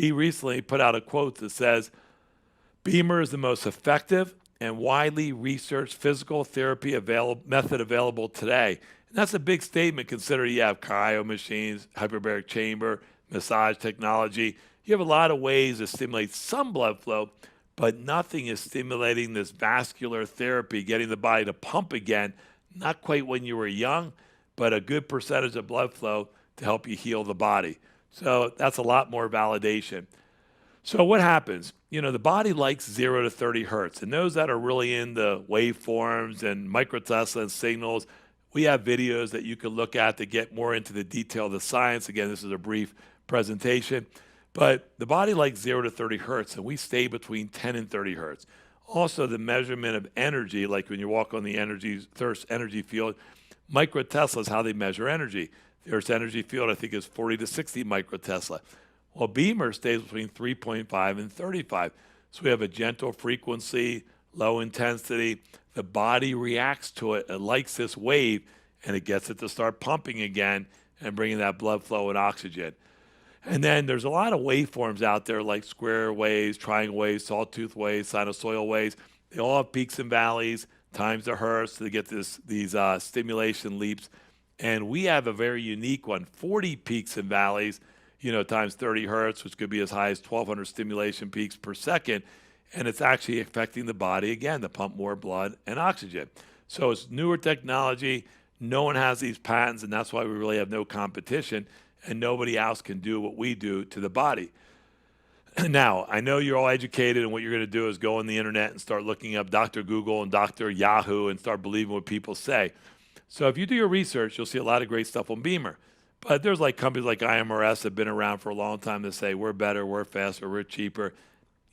he recently put out a quote that says, Beamer is the most effective and widely researched physical therapy method available today. And that's a big statement considering you have cryo machines, hyperbaric chamber, massage technology. You have a lot of ways to stimulate some blood flow, but nothing is stimulating this vascular therapy, getting the body to pump again, not quite when you were young, but a good percentage of blood flow to help you heal the body. So that's a lot more validation. So what happens? The body likes 0 to 30 hertz. And those that are really into waveforms and microtesla and signals, we have videos that you can look at to get more into the detail of the science. Again, this is a brief presentation. But the body likes 0 to 30 hertz, and we stay between 10 and 30 hertz. Also, the measurement of energy, like when you walk on the Earth's energy field, microtesla is how they measure energy. The Earth's energy field, I think, is 40 to 60 microtesla. Well, Beamer stays between 3.5 and 35. So we have a gentle frequency, low intensity. The body reacts to it. It likes this wave, and it gets it to start pumping again and bringing that blood flow and oxygen. And then there's a lot of waveforms out there like square waves, triangle waves, sawtooth waves, sinusoidal waves. They all have peaks and valleys, times the hertz to get these stimulation leaps. And we have a very unique one, 40 peaks and valleys, times 30 hertz, which could be as high as 1,200 stimulation peaks per second. And it's actually affecting the body, again, to pump more blood and oxygen. So it's newer technology. No one has these patents, and that's why we really have no competition, and nobody else can do what we do to the body. Now, I know you're all educated, and what you're going to do is go on the internet and start looking up Dr. Google and Dr. Yahoo and start believing what people say. So if you do your research, you'll see a lot of great stuff on Beamer. But there's companies like IMRS that have been around for a long time that say, we're better, we're faster, we're cheaper.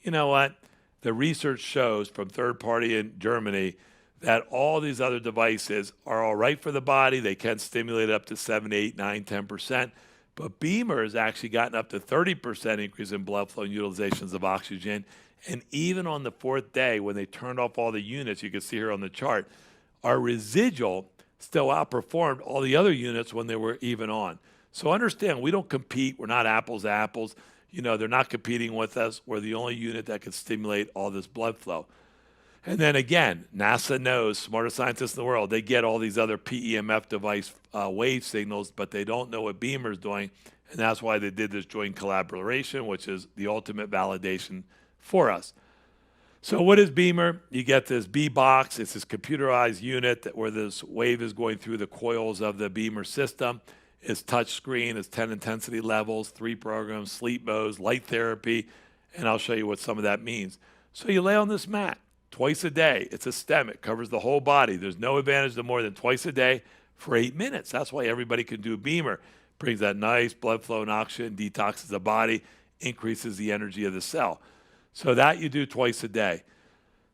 You know what? The research shows from third party in Germany that all these other devices are all right for the body. They can stimulate up to 7, 8, 9, 10%. But Beamer has actually gotten up to 30% increase in blood flow and utilizations of oxygen. And even on the 4th day, when they turned off all the units, you can see here on the chart, our residual still outperformed all the other units when they were even on. So understand, we don't compete. We're not apples to apples. They're not competing with us. We're the only unit that can stimulate all this blood flow. And then again, NASA knows, smartest scientists in the world, they get all these other PEMF device wave signals, but they don't know what Beamer is doing. And that's why they did this joint collaboration, which is the ultimate validation for us. So what is Beamer? You get this B-box. It's this computerized unit where this wave is going through the coils of the Beamer system. It's touch screen. It's 10 intensity levels, 3 programs, sleep modes, light therapy, and I'll show you what some of that means. So you lay on this mat twice a day. It's a stem. It covers the whole body. There's no advantage to more than twice a day for 8 minutes. That's why everybody can do Beamer. Brings that nice blood flow and oxygen, detoxes the body, increases the energy of the cell. So that you do twice a day.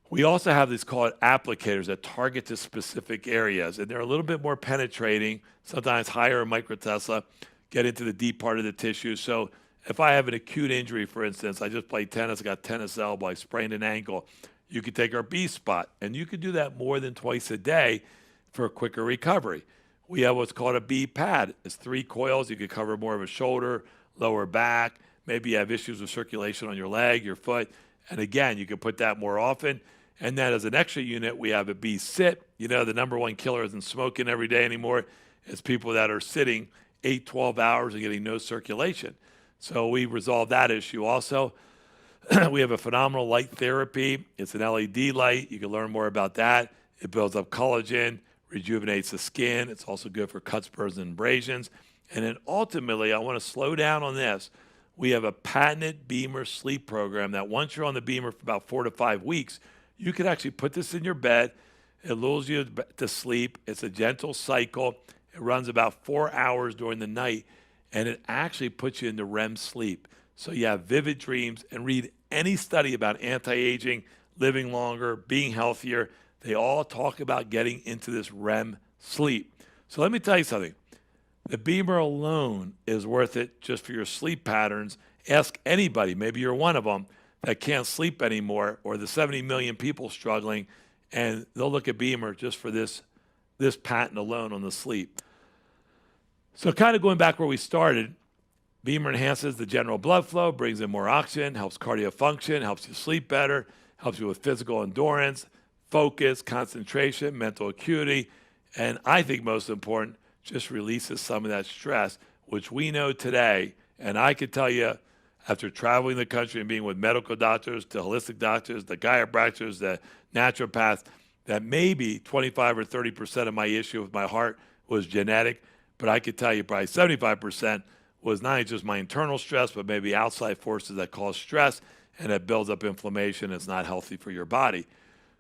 We also have these called applicators that target to specific areas, and they're a little bit more penetrating, sometimes higher in microtesla, get into the deep part of the tissue. So if I have an acute injury, for instance, I just played tennis, I got tennis elbow, I sprained an ankle, you could take our B spot, and you could do that more than twice a day for a quicker recovery. We have what's called a B pad. It's 3 coils. You could cover more of a shoulder, lower back. Maybe you have issues with circulation on your leg, your foot. And again, you can put that more often. And then as an extra unit, we have a B sit. The number one killer isn't smoking every day anymore. It's people that are sitting 8, 12 hours and getting no circulation. So we resolved that issue also. We have a phenomenal light therapy. It's an LED light. You can learn more about that. It builds up collagen, rejuvenates the skin. It's also good for cuts, burns, and abrasions. And then ultimately, I want to slow down on this. We have a patented Beamer sleep program that once you're on the Beamer for about 4 to 5 weeks, you can actually put this in your bed. It lulls you to sleep. It's a gentle cycle. It runs about 4 hours during the night, and it actually puts you into REM sleep. So you have vivid dreams, and read any study about anti-aging, living longer, being healthier. They all talk about getting into this REM sleep. So let me tell you something. The Beamer alone is worth it just for your sleep patterns. Ask anybody, maybe you're one of them, that can't sleep anymore, or the 70 million people struggling, and they'll look at Beamer just for this patent alone on the sleep. So kind of going back where we started, Beamer enhances the general blood flow, brings in more oxygen, helps cardio function, helps you sleep better, helps you with physical endurance, focus, concentration, mental acuity, and I think most important, just releases some of that stress, which we know today. And I could tell you, after traveling the country and being with medical doctors, the holistic doctors, the chiropractors, the naturopaths, that maybe 25 or 30% of my issue with my heart was genetic, but I could tell you probably 75% was not only just my internal stress, but maybe outside forces that cause stress and that builds up inflammation. It's not healthy for your body.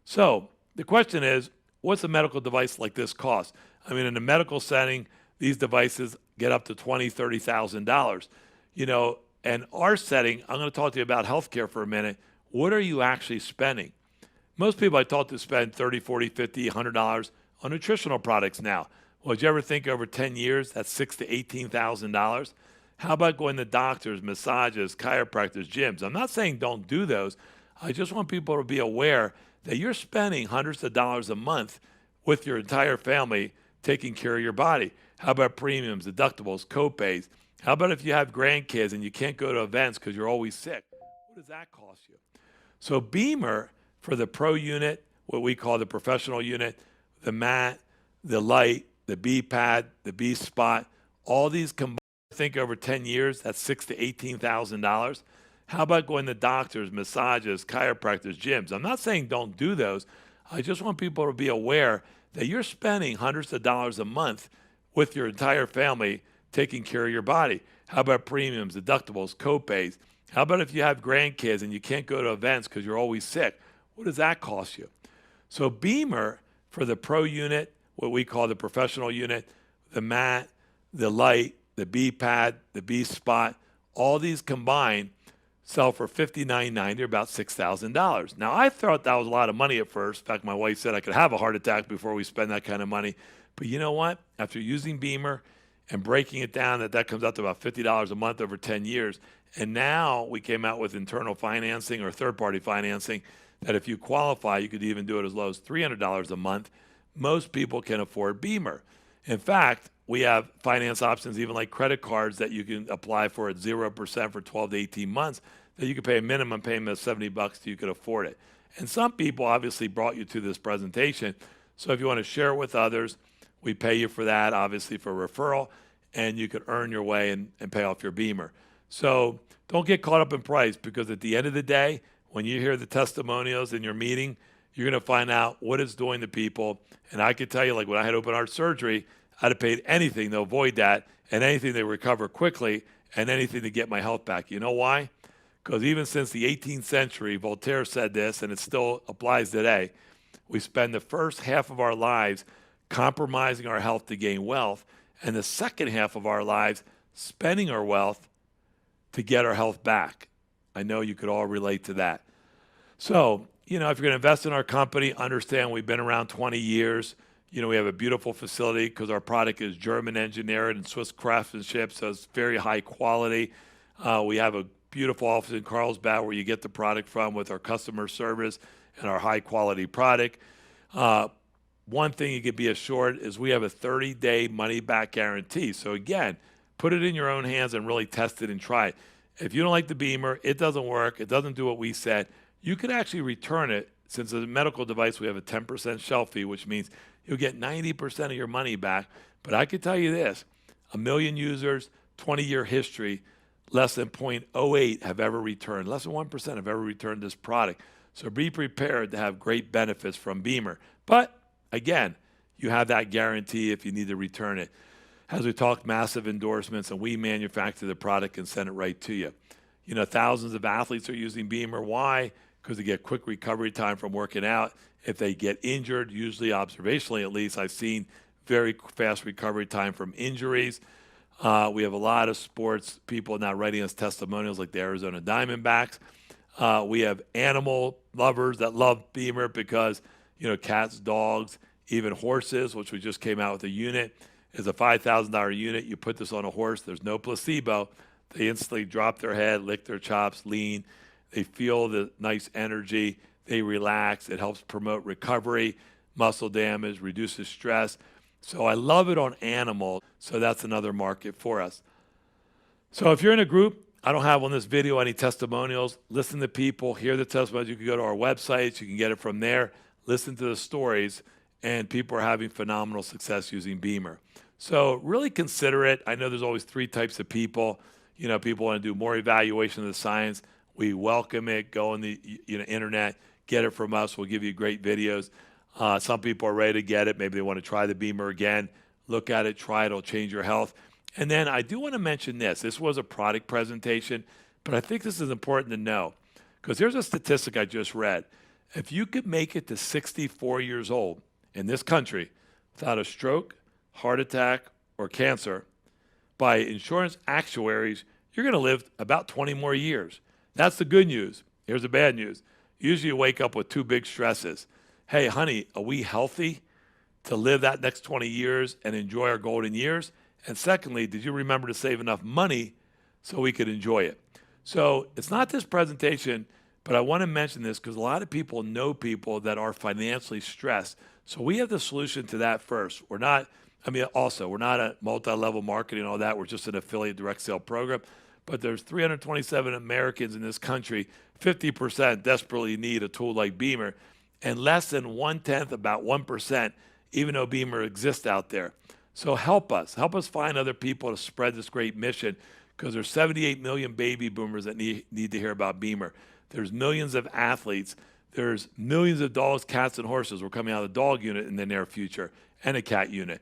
So the question is, what's a medical device like this cost? I mean, in a medical setting, these devices get up to $20,000, $30,000. And our setting, I'm going to talk to you about healthcare for a minute. What are you actually spending? Most people I talk to spend $30, $40, $50, $100 on nutritional products now. Well, did you ever think over 10 years that's $6,000 to $18,000? How about going to doctors, massages, chiropractors, gyms? I'm not saying don't do those. I just want people to be aware that you're spending hundreds of dollars a month with your entire family taking care of your body. How about premiums, deductibles, copays? How about if you have grandkids and you can't go to events because you're always sick? What does that cost you? So Beamer, for the pro unit, what we call the professional unit, the mat, the light, the B pad, the B spot, all these combined, I think over 10 years, that's $6,000 to $18,000. How about going to doctors, massages, chiropractors, gyms? I'm not saying don't do those. I just want people to be aware that you're spending hundreds of dollars a month with your entire family taking care of your body. How about premiums, deductibles, copays? How about if you have grandkids and you can't go to events because you're always sick? What does that cost you? So Beamer, for the pro unit, what we call the professional unit, the mat, the light, the B pad, the B spot, all these combined sell for $59.90, or about $6,000. Now, I thought that was a lot of money at first. In fact, my wife said I could have a heart attack before we spend that kind of money. But you know what? After using Beamer and breaking it down, that comes out to about $50 a month over 10 years. And now we came out with internal financing or third-party financing that if you qualify, you could even do it as low as $300 a month. Most people can afford Beamer. In fact, we have finance options, even like credit cards that you can apply for at 0% for 12 to 18 months, that you can pay a minimum payment of $70 so you can afford it. And some people obviously brought you to this presentation. So if you want to share it with others, we pay you for that, obviously for referral, and you could earn your way and pay off your Beamer. So don't get caught up in price, because at the end of the day, when you hear the testimonials in your meeting, you're going to find out what it's doing to people. And I can tell you, like when I had open heart surgery, I'd have paid anything to avoid that, and anything to recover quickly, and anything to get my health back. You know why? Because even since the 18th century, Voltaire said this, and it still applies today, we spend the first half of our lives compromising our health to gain wealth, and the second half of our lives spending our wealth to get our health back. I know you could all relate to that. So, if you're going to invest in our company, understand we've been around 20 years. We have a beautiful facility because our product is German engineered and Swiss craftsmanship, so it's very high quality. We have a beautiful office in Carlsbad where you get the product from with our customer service and our high quality product. One thing you can be assured is we have a 30-day money-back guarantee. So again, put it in your own hands and really test it and try it. If you don't like the Beamer, it doesn't work, it doesn't do what we said, you could actually return it. Since it's a medical device, we have a 10% shelf fee, which means you'll get 90% of your money back. But I can tell you this, 1 million users, 20-year history, less than 0.08 have ever returned. Less than 1% have ever returned this product. So be prepared to have great benefits from Beamer. But again, you have that guarantee if you need to return it. As we talked, massive endorsements, and we manufacture the product and send it right to you. Thousands of athletes are using Beamer. Why? Because they get quick recovery time from working out. If they get injured, usually observationally at least, I've seen very fast recovery time from injuries. We have a lot of sports people now writing us testimonials like the Arizona Diamondbacks. We have animal lovers that love Beamer because, cats, dogs, even horses, which we just came out with a unit, is a $5,000 unit. You put this on a horse, there's no placebo. They instantly drop their head, lick their chops, lean. They feel the nice energy. They relax. It helps promote recovery, muscle damage, reduces stress. So I love it on animals. So that's another market for us. So if you're in a group, I don't have on this video any testimonials. Listen to people, hear the testimonials. You can go to our websites. You can get it from there. Listen to the stories. And people are having phenomenal success using Beamer. So really consider it. I know there's always three types of people. You know, people want to do more evaluation of the science. We welcome it. Go on the internet, get it from us. We'll give you great videos. Some people are ready to get it. Maybe they want to try the Beamer again. Look at it, try it. It'll change your health. And then I do want to mention this. This was a product presentation, but I think this is important to know because here's a statistic I just read. If you could make it to 64 years old in this country without a stroke, heart attack, or cancer, by insurance actuaries, you're going to live about 20 more years. That's the good news. Here's the bad news. Usually you wake up with two big stresses. Hey, honey, are we healthy to live that next 20 years and enjoy our golden years? And secondly, did you remember to save enough money so we could enjoy it? So it's not this presentation, but I want to mention this because a lot of people know people that are financially stressed. So we have the solution to that first. We're not a multi-level marketing and all that. We're just an affiliate direct sale program. But there's 327 Americans in this country, 50% desperately need a tool like Beamer, and less than 1/10, about 1%, even though Beamer exists out there. So help us find other people to spread this great mission because there's 78 million baby boomers that need to hear about Beamer. There's millions of athletes. There's millions of dogs, cats, and horses. We're coming out of the dog unit in the near future and a cat unit.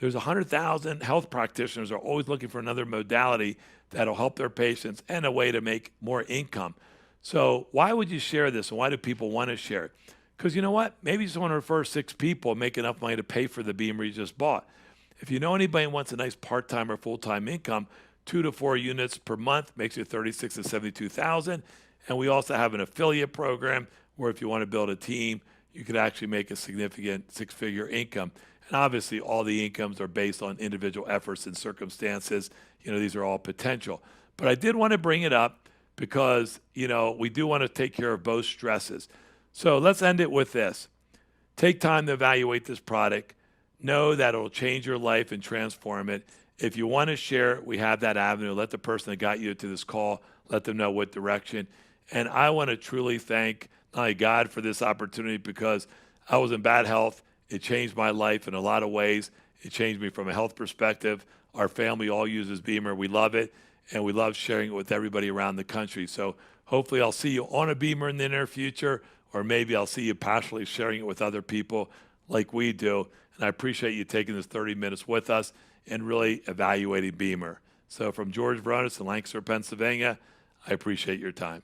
There's 100,000 health practitioners are always looking for another modality that'll help their patients and a way to make more income. So why would you share this and why do people want to share it? Because you know what? Maybe you just want to refer 6 people and make enough money to pay for the Beamer you just bought. If you know anybody who wants a nice part-time or full-time income, 2 to 4 units per month makes you 36 to 72,000. And we also have an affiliate program where if you want to build a team, you could actually make a significant 6-figure income. And obviously, all the incomes are based on individual efforts and circumstances. These are all potential. But I did want to bring it up because, we do want to take care of both stresses. So let's end it with this. Take time to evaluate this product. Know that it'll change your life and transform it. If you want to share it, we have that avenue. Let the person that got you to this call, let them know what direction. And I want to truly thank not only God for this opportunity because I was in bad health. It changed my life in a lot of ways. It changed me from a health perspective. Our family all uses Beamer. We love it, and we love sharing it with everybody around the country. So hopefully I'll see you on a Beamer in the near future, or maybe I'll see you passionately sharing it with other people like we do. And I appreciate you taking this 30 minutes with us and really evaluating Beamer. So from George Veronis in Lancaster, Pennsylvania, I appreciate your time.